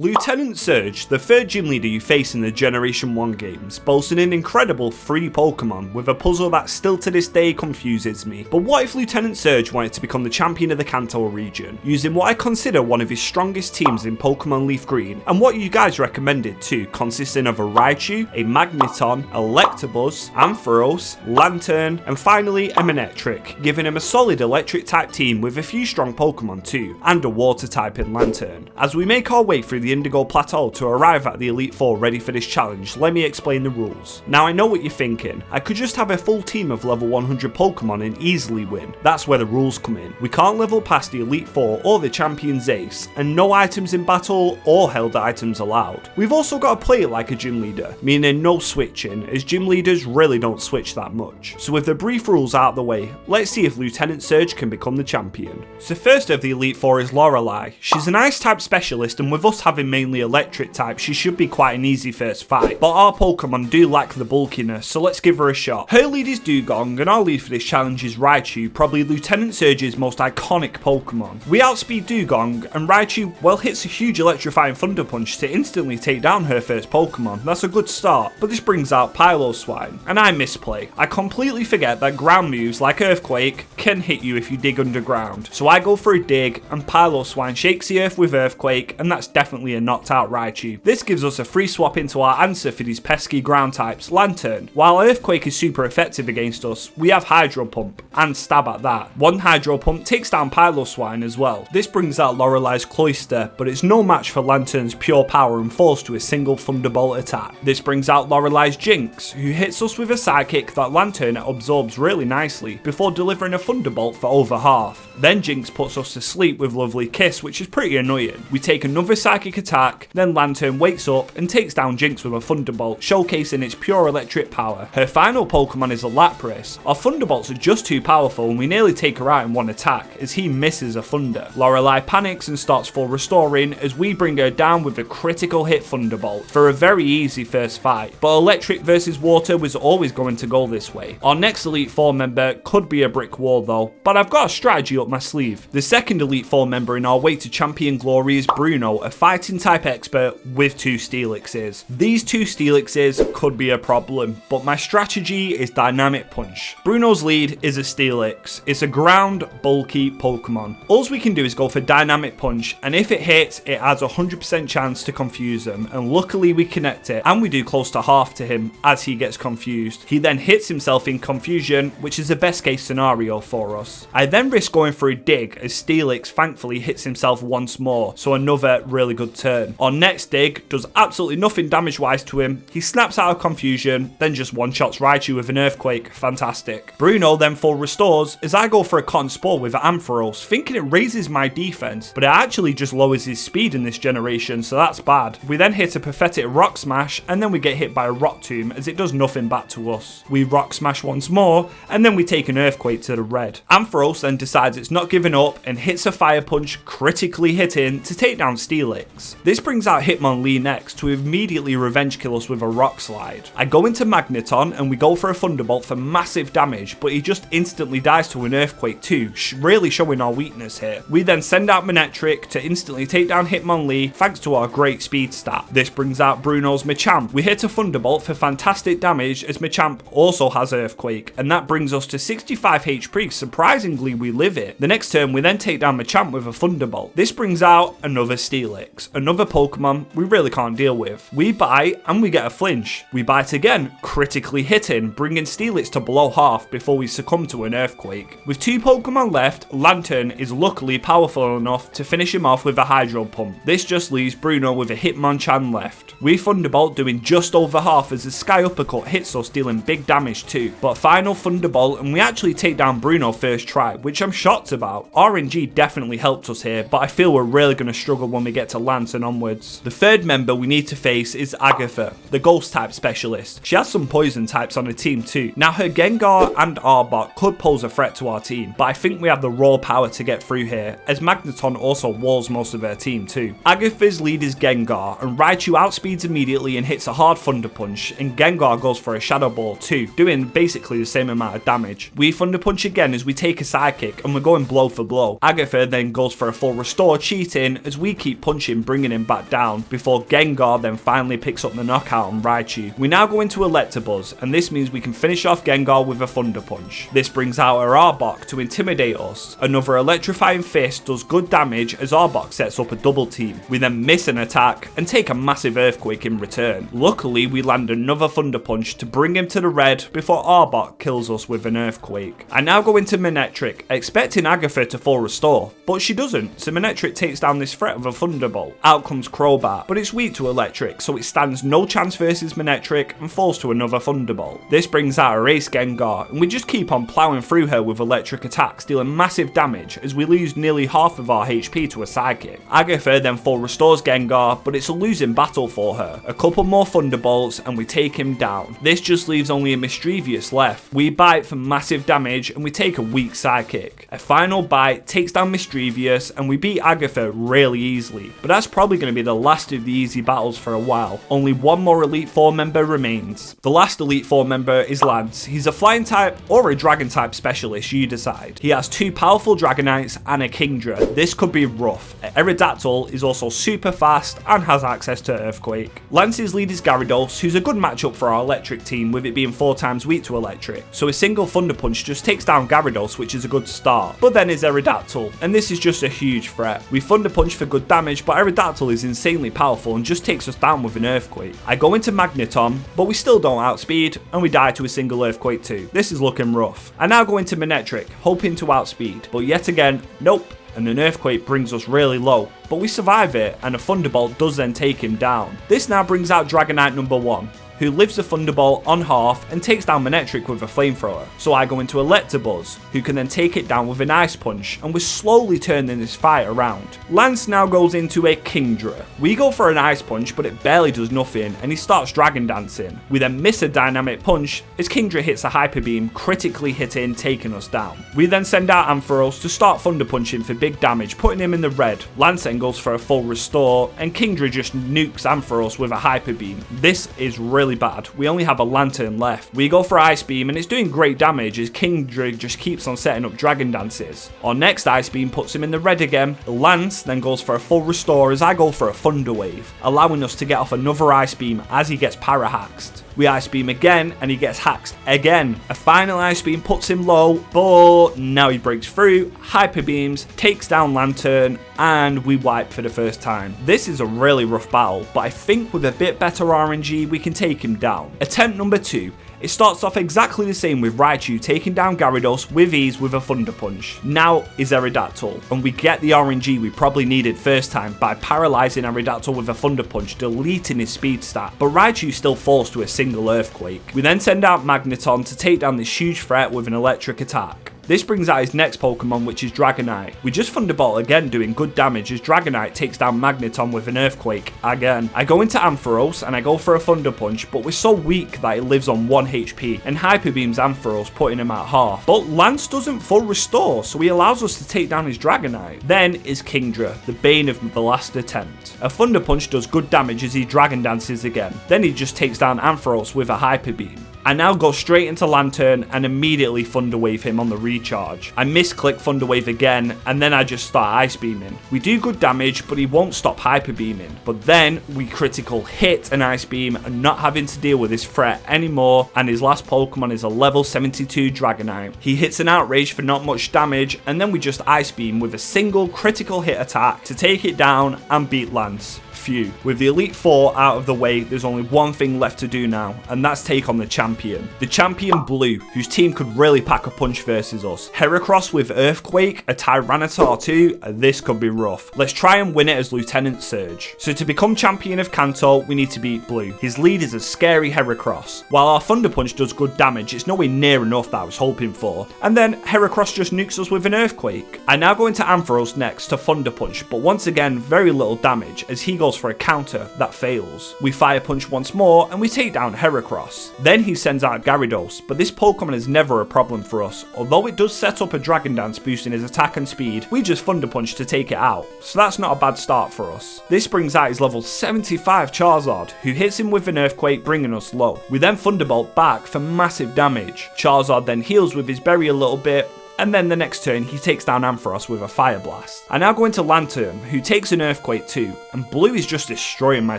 Lieutenant Surge, the third gym leader you face in the Generation 1 games, boasting an incredible 3 Pokemon with a puzzle that still to this day confuses me. But what if Lieutenant Surge wanted to become the champion of the Kanto region, using what I consider one of his strongest teams in Pokemon Leaf Green, and what you guys recommended too, consisting of a Raichu, a Magneton, Electabuzz, Ampharos, Lanturn, and finally a Manectric, giving him a solid electric type team with a few strong Pokemon too, and a water type in Lanturn. As we make our way through the Indigo Plateau to arrive at the Elite Four ready for this challenge, let me explain the rules. Now I know what you're thinking, I could just have a full team of level 100 Pokemon and easily win. That's where the rules come in. We can't level past the Elite Four or the Champion's Ace, and no items in battle or held items allowed. We've also got to play it like a gym leader, meaning no switching, as gym leaders really don't switch that much. So with the brief rules out of the way, let's see if Lieutenant Surge can become the champion. So first of the Elite Four is Lorelei. She's an ice type specialist, and with us having mainly electric type, she should be quite an easy first fight. But our Pokemon do lack the bulkiness, so let's give her a shot. Her lead is Dugong, and our lead for this challenge is Raichu, probably Lieutenant Surge's most iconic Pokemon. We outspeed Dugong, and Raichu, well, hits a huge electrifying Thunder Punch to instantly take down her first Pokemon. That's a good start, but this brings out Piloswine, and I misplay. I completely forget that ground moves like Earthquake can hit you if you dig underground. So I go for a dig, and Piloswine shakes the earth with Earthquake, and that's definitely a knocked out Raichu. This gives us a free swap into our answer for these pesky ground types, Lanturn. While Earthquake is super effective against us, we have Hydro Pump, and Stab at that. One Hydro Pump takes down Piloswine as well. This brings out Lorelei's Cloyster, but it's no match for Lanturn's pure power and falls to a single Thunderbolt attack. This brings out Lorelei's Jinx, who hits us with a Psychic that Lanturn absorbs really nicely, before delivering a Thunderbolt for over half. Then Jinx puts us to sleep with Lovely Kiss, which is pretty annoying. We take another Psychic attack, then Lanturn wakes up and takes down Jinx with a Thunderbolt, showcasing its pure electric power. Her final Pokemon is a Lapras. Our Thunderbolts are just too powerful, and we nearly take her out in one attack, as he misses a Thunder. Lorelei panics and starts full restoring, as we bring her down with a critical hit Thunderbolt for a very easy first fight. But electric versus water was always going to go this way. Our next Elite Four member could be a brick wall though, but I've got a strategy up my sleeve. The second Elite Four member in our way to champion glory is Bruno, a fighting type expert with 2 Steelixes. These 2 Steelixes could be a problem, but my strategy is Dynamic Punch. Bruno's lead is a Steelix. It's a ground, bulky Pokemon. All we can do is go for Dynamic Punch, and if it hits, it adds a 100% chance to confuse them, and luckily we connect it, and we do close to half to him as he gets confused. He then hits himself in confusion, which is the best case scenario for us. I then risk going for a dig, as Steelix thankfully hits himself once more, so another really good turn. Our next dig does absolutely nothing damage wise to him. He snaps out of confusion, then just one-shots Raichu with an Earthquake. Fantastic. Bruno then full restores, as I go for a Cotton Spore with Ampharos, thinking it raises my defense, but it actually just lowers his speed in this generation, so that's bad. We then hit a pathetic Rock Smash, and then we get hit by a Rock Tomb, as it does nothing back to us. We Rock Smash once more, and then we take an Earthquake to the red. Ampharos then decides it's not giving up, and hits a Fire Punch, critically hitting to take down Steelix. This brings out Hitmonlee next, to immediately revenge kill us with a Rock Slide. I go into Magneton, and we go for a Thunderbolt for massive damage, but he just instantly dies to an Earthquake too, really showing our weakness here. We then send out Manectric to instantly take down Hitmonlee thanks to our great speed stat. This brings out Bruno's Machamp. We hit a Thunderbolt for fantastic damage, as Machamp also has Earthquake, and that brings us to 65 HP. Surprisingly, we live it. The next turn we then take down Machamp with a Thunderbolt. This brings out another Steelix, another Pokemon we really can't deal with. We bite and we get a flinch. We bite again, critically hitting, bringing Steelix to below half before we succumb to an Earthquake. With 2 Pokemon left, Lanturn is luckily powerful enough to finish him off with a Hydro Pump. This just leaves Bruno with a Hitmonchan left. We Thunderbolt doing just over half, as the Sky Uppercut hits us, dealing big damage too. But final Thunderbolt, and we actually take down Bruno first try, which I'm shocked about. RNG definitely helped us here, but I feel we're really going to struggle when we get to Lance and onwards. The third member we need to face is Agatha, the Ghost type specialist. She has some poison types on her team too. Now her Gengar and Arbok could pose a threat to our team, but I think we have the raw power to get through here, as Magneton also walls most of her team too. Agatha's lead is Gengar, and Raichu outspeeds immediately and hits a hard Thunder Punch, and Gengar goes for a Shadow Ball too, doing basically the same amount of damage. We Thunder Punch again as we take a Psychic, and we go going blow for blow. Agatha then goes for a full restore, cheating as we keep punching, bringing him back down, before Gengar then finally picks up the knockout on Raichu. We now go into Electabuzz, and this means we can finish off Gengar with a Thunder Punch. This brings out our Arbok to intimidate us. Another Electrifying Fist does good damage as Arbok sets up a double team. We then miss an attack and take a massive Earthquake in return. Luckily, we land another Thunder Punch to bring him to the red before Arbok kills us with an Earthquake. I now go into Manectric, expecting Agatha to full restore, but she doesn't, so Manectric takes down this threat with a Thunderbolt. Out comes Crobat, but it's weak to Electric, so it stands no chance versus Manectric and falls to another Thunderbolt. This brings out our Ace Gengar, and we just keep on ploughing through her with electric attacks, dealing massive damage as we lose nearly half of our HP to a Psychic. Agatha then full restores Gengar, but it's a losing battle for her. A couple more Thunderbolts and we take him down. This just leaves only a Mischievous left. We bite for massive damage and we take a weak Psychic. A final bite takes down Mischievous and we beat Agatha really easily, but that's probably going to be the last of the easy battles for a while. Only one more Elite Four member remains. The last Elite Four member is Lance. He's a flying type or a dragon type specialist, you decide. He has two powerful Dragonites and a Kingdra. This could be rough. Aerodactyl is also super fast and has access to Earthquake. Lance's lead is Gyarados, who's a good matchup for our electric team with it being 4 times weak to electric, so a single Thunder Punch just takes down Gyarados, which is a good start. But then is Aerodactyl, and this is just a huge threat. We Thunder Punch for good damage, but Aerodactyl is insanely powerful and just takes us down with an Earthquake. I go into Magneton, but we still don't outspeed, and we die to a single Earthquake too. This is looking rough. I now go into Manectric, hoping to outspeed, but yet again, nope, and an Earthquake brings us really low. But we survive it, and a Thunderbolt does then take him down. This now brings out Dragonite number 1, who lives a Thunderbolt on half and takes down Manectric with a Flamethrower. So I go into Electabuzz, who can then take it down with an Ice Punch, and we're slowly turning this fight around. Lance now goes into a Kingdra. We go for an Ice Punch, but it barely does nothing, and he starts Dragon Dancing. We then miss a Dynamic Punch as Kingdra hits a Hyper Beam, critically hitting, taking us down. We then send out Ampharos to start Thunder Punching for big damage, putting him in the red. Lance then goes for a full restore, and Kingdra just nukes Ampharos with a Hyper Beam. This is really bad. We only have a Lantern left. We go for Ice Beam and it's doing great damage as Kingdra just keeps on setting up Dragon Dances. Our next Ice Beam puts him in the red again. Lance then goes for a full restore as I go for a Thunder Wave, allowing us to get off another Ice Beam as he gets Para-Haxed. We Ice Beam again and he gets haxed again. A final Ice Beam puts him low, but now he breaks through, Hyper Beams, takes down Lantern, and we wipe for the first time. This is a really rough battle, but I think with a bit better RNG we can take him down. Attempt number 2. It starts off exactly the same with Raichu taking down Gyarados with ease with a Thunder Punch. Now is Aerodactyl, and we get the RNG we probably needed first time by paralysing Aerodactyl with a Thunder Punch, deleting his speed stat, but Raichu still falls to a single Earthquake. We then send out Magneton to take down this huge threat with an electric attack. This brings out his next Pokemon, which is Dragonite. We just Thunderbolt again, doing good damage as Dragonite takes down Magneton with an Earthquake again. I go into Ampharos and I go for a Thunder Punch, but we're so weak that it lives on 1 HP and Hyper Beams Ampharos, putting him at half. But Lance doesn't full restore, so he allows us to take down his Dragonite. Then is Kingdra, the bane of the last attempt. A Thunder Punch does good damage as he Dragon Dances again. Then he just takes down Ampharos with a Hyper Beam. I now go straight into Lantern and immediately Thunder Wave him on the recharge. I misclick Thunder Wave again and then I just start Ice Beaming. We do good damage, but he won't stop Hyper Beaming. But then we critical hit an Ice Beam and not having to deal with this threat anymore, and his last Pokemon is a level 72 Dragonite. He hits an Outrage for not much damage and then we just Ice Beam with a single critical hit attack to take it down and beat Lance. Phew. With the Elite Four out of the way, there's only one thing left to do now, and that's take on the champion. The champion Blue, whose team could really pack a punch versus us. Heracross with Earthquake, a Tyranitar too, this could be rough. Let's try and win it as Lieutenant Surge. So to become champion of Kanto, we need to beat Blue. His lead is a scary Heracross. While our Thunder Punch does good damage, it's nowhere near enough that I was hoping for. And then Heracross just nukes us with an Earthquake. I now go into Ampharos next to Thunder Punch, but once again, very little damage as he goes for a counter that fails. We Fire Punch once more and we take down Heracross. Then he sends out Gyarados, but this Pokemon is never a problem for us. Although it does set up a Dragon Dance boosting his attack and speed, we just Thunder Punch to take it out. So that's not a bad start for us. This brings out his level 75 Charizard, who hits him with an Earthquake, bringing us low. We then Thunderbolt back for massive damage. Charizard then heals with his berry a little bit, and then the next turn he takes down Ampharos with a Fire Blast. I now go into Lantern, who takes an Earthquake too, and blue is just destroying my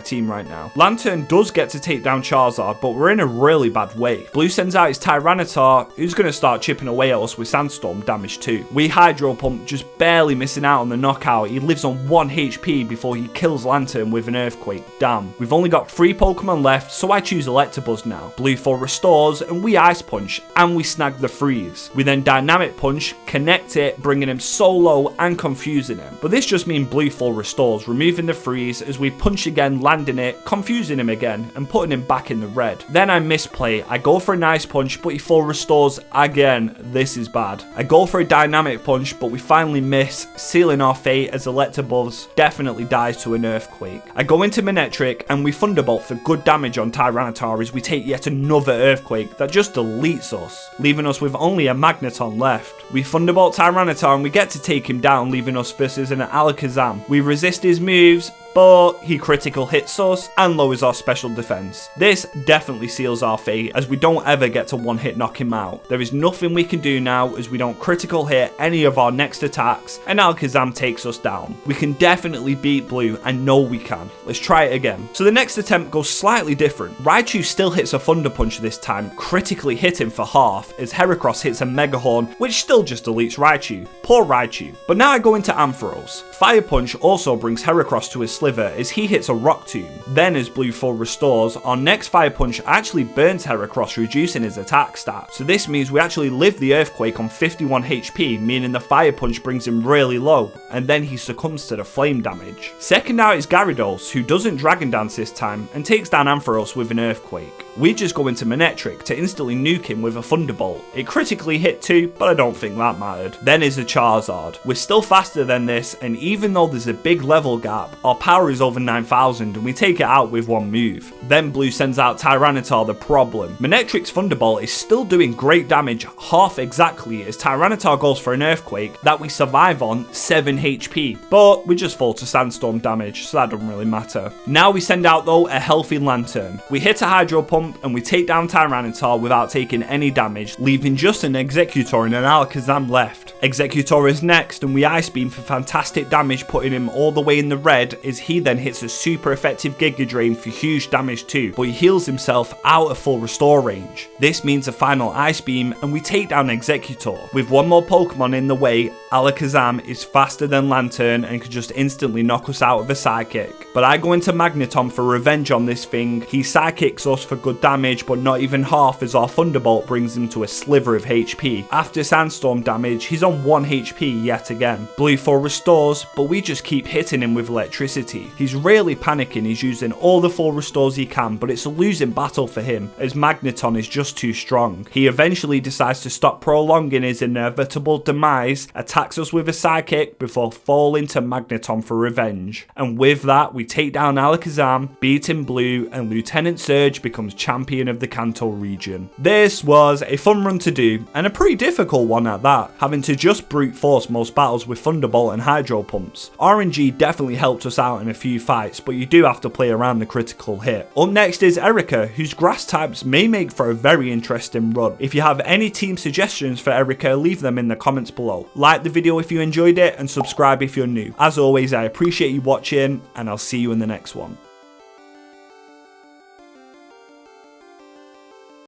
team right now. Lantern does get to take down Charizard, but we're in a really bad way. Blue sends out his Tyranitar, who's going to start chipping away at us with Sandstorm damage too. We Hydro Pump, just barely missing out on the knockout. He lives on 1 HP before he kills Lantern with an Earthquake. Damn. We've only got 3 Pokemon left, so I choose Electabuzz now. Blue full restores, and we Ice Punch, and we snag the freeze. We then Dynamic Punch, connect it, bringing him so low and confusing him. But this just means blue full restores, removing the freeze as we punch again, landing it, confusing him again, and putting him back in the red. Then I misplay. I go for a Nice Punch, but he full restores again. This is bad. I go for a Dynamic Punch, but we finally miss, sealing our fate as Electabuzz definitely dies to an Earthquake. I go into Manectric, and we Thunderbolt for good damage on Tyranitar as we take yet another Earthquake that just deletes us, leaving us with only a Magneton left. We Thunderbolt Tyranitar and we get to take him down, leaving us versus an Alakazam. We resist his moves, but he critical hits us and lowers our special defense. This definitely seals our fate as we don't ever get to one-hit knock him out. There is nothing we can do now as we don't critical hit any of our next attacks and Alakazam takes us down. We can definitely beat blue, and know we can. Let's try it again. So the next attempt goes slightly different. Raichu still hits a Thunder Punch this time, critically hitting for half as Heracross hits a Mega Horn, which still just deletes Raichu. Poor Raichu. But now I go into Ampharos. Fire Punch also brings Heracross to his Sliver as he hits a Rock Tomb. Then as blue full restores, our next Fire Punch actually burns Heracross, reducing his attack stat. So this means we actually live the Earthquake on 51 HP, meaning the Fire Punch brings him really low, and then he succumbs to the flame damage. Second out is Gyarados, who doesn't Dragon Dance this time and takes down Ampharos with an Earthquake. We just go into Manectric to instantly nuke him with a Thunderbolt. It critically hit too, but I don't think that mattered. Then is a Charizard. We're still faster than this, and even though there's a big level gap, our power is over 9,000 and we take it out with one move. Then blue sends out Tyranitar, the problem. Manectric's Thunderbolt is still doing great damage, half exactly, as Tyranitar goes for an Earthquake that we survive on 7 HP. But we just fall to Sandstorm damage, so that doesn't really matter. Now we send out though a healthy Lantern. We hit a Hydro Pump and we take down Tyranitar without taking any damage, leaving just an Executor and an Alakazam left. Executor is next and we Ice Beam for fantastic damage, putting him all the way in the red as he then hits a super effective Giga Drain for huge damage too, but he heals himself out of full restore range. This means a final Ice Beam and we take down Executor. With one more Pokemon in the way, Alakazam is faster than Lantern and could just instantly knock us out of a Psychic. But I go into Magneton for revenge on this thing. He Psychics us for good damage, but not even half, as our Thunderbolt brings him to a sliver of HP. After Sandstorm damage, he's on 1 HP yet again. Blue full restores, but we just keep hitting him with electricity. He's really panicking, he's using all the full restores he can, but it's a losing battle for him as Magneton is just too strong. He eventually decides to stop prolonging his inevitable demise, attacks us with a Psychic before falling to Magneton for revenge. And with that, we take down Alakazam, beating blue, and Lieutenant Surge becomes champion of the Kanto region. This was a fun run to do, and a pretty difficult one at that, having to just brute force most battles with Thunderbolt and Hydro Pumps. RNG definitely helped us out in a few fights, but you do have to play around the critical hit. Up next is Erica, whose grass types may make for a very interesting run. If you have any team suggestions for Erica, leave them in the comments below. Like the video if you enjoyed it, and subscribe if you're new. As always, I appreciate you watching, and I'll see you in the next one.